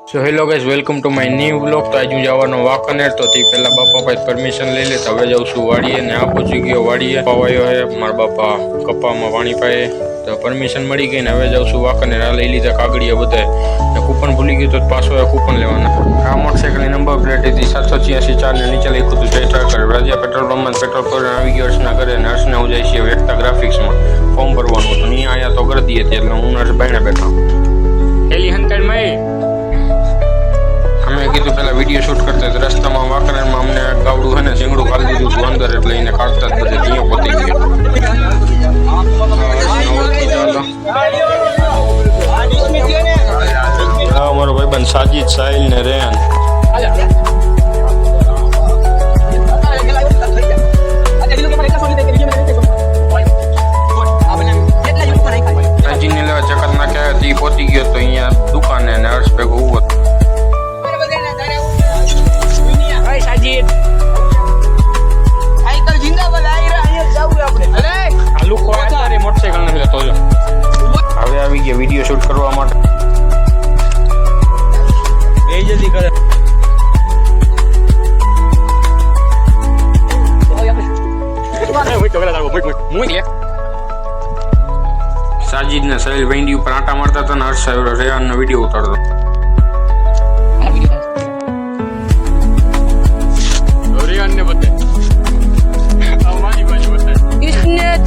So hello guys, welcome to my new vlog. તો આજે હું જવાનો વાંકાનેર, તો તે પહેલા બાપા પાસે પરમિશન લઈ લે. હવે જાઉં છું વાડીએ ને આ પહોંચી ગયો વાડીએ. પાવાયો હે મારા બાપા કપામાં પાણી પાએ, તો પરમિશન મળી ગઈ ને હવે જાઉં છું વાંકાનેર. આ લઈ લીધા કાગળિયા બધા ને કૂપન ભૂલી ગયું તો પાછો કૂપન લેવાના. આ મોટરસાઇકલની નંબર પ્લેટ હતી 786 4 ને નીચે લખ્યું હતું જય ટ્રકર. રાજીયા પેટ્રોલ પંપમાં પેટ્રોલ પર આવી ગયો હર્ષના ઘરે ને હર્ષને હું જાય છે એકતા ગ્રાફિક્સમાં ફોર્મ ભરવાનું હતું. અહીંયા આયા તો ગરદી હતી એટલે હું નર્સ બાયણે બેઠા. એલી હંતાડમાં અમે કીધું પેલા વિડીયો શૂટ કરતા તો રસ્તામાં વાંકાનેરમાં અમને ગાવડું છે ને ઝીંગડું ખાલી દીધું હતું અંદર, એટલે એને કાઢતા જ બધે ધીયો પતી ગયો. હા, મારો ભાઈબંધ સાજીદ, સાહિલ ને રેહાન. સાજીદને લેવા ચક્કર નાખ્યા હતી, પહોંચી ગયો તો અહીંયા દુકાને ને હર્ષ ભેગો ઉભો. સાજીદ સાયકલ જિંદાબાદ આવી રહ્યા, અહીંયા જાવું આપણે. અરે આલુ ખોવા તારી મોટરસાઇકલ ને લેતો જો. હવે આવી ગયા વિડિયો શૂટ કરવા માટે. એ જલ્દી કરે. સાજીદ ને સહેલ વેંડી ઉપર આટા મારતા હતા ને હર્ષ રેહાન નો વિડીયો ઉતારતો.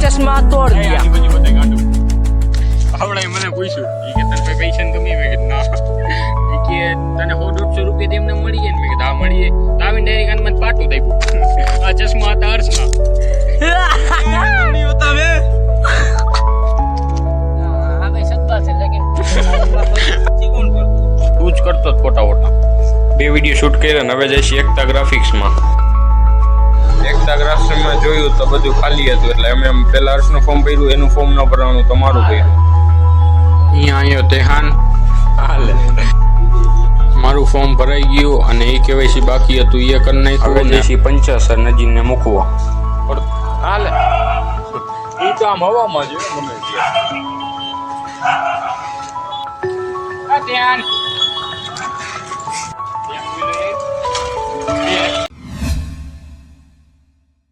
चश्मा तोड़ दिया। આવડે મને પૂછ્યું ઈ કે તને પૈસા ને ગમી? મેં કીધું ના. ઈ કે તને 100-150 રૂપિયા એમને મળી જાય ને? મેં કીધું હા મળીએ. તાવીને ડાયરેક્ટ આને મને પાટું દાઈપું. આ ચશ્મા હતા હર્ષના. નહીં હોતા મે हाँ भाई सब बात है लेकिन તું જ કરતો જ ફોટા વોટા. બે વિડીયો શૂટ કર્યા ને હવે જઈશ એકતા ગ્રાફિક્સમાં. એકતા ગ્રાફિક્સમાં જોયું તો બધું ખાલી હતું, એટલે અમે પેલા હર્ષનું ફોર્મ ભર્યું, એનું ફોર્મ ન ભરવાનું તમારું ભર્યું. અહીંયા આવ્યો તેહાન, હાલે મારું ફોર્મ ભરાઈ ગયું અને એ કેવાયસી બાકી હતું એ કરી નાખ્યું. દેશી 85 નજીને મૂકવો હાલે. એ તો આમ હવામાં જ ગમે છે.